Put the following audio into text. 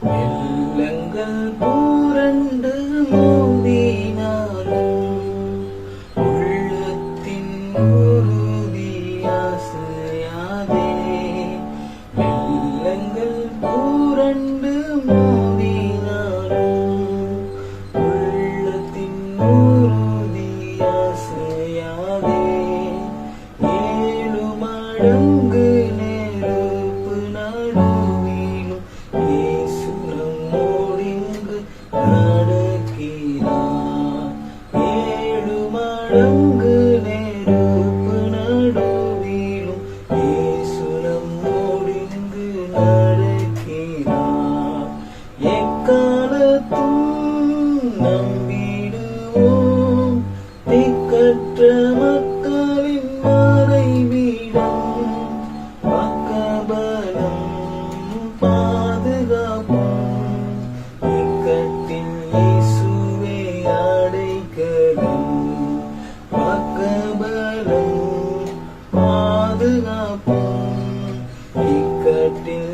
வெள்ளங்கள் புரண்டு மோதினாலும் உள்ளத்தின் உறுதி அசையாதே. வெள்ளங்கள் புரண்டு மோதினாலும் உள்ளத்தின் உறுதி அசையாதே. 7 மடங்கு நெருப்பு நடுவிலும் இயேசு நம்மோடிங்கு நடக்கிறார். 7 மடங்கு நெருப்பு நடுவிலும் இயேசு நம்மோடிங்கு நடக்கிறார். எக்காலத்தும் நம்பிடுவோம் திக்கற்ற மக்களின் மறைவிடம். பக்கபலம் பாதுகாப்பும் இக்கட்டில் இயேசுவே அடைக்கலம். பக்கபலம் பாதுகாப்பும் இக்கட்டில்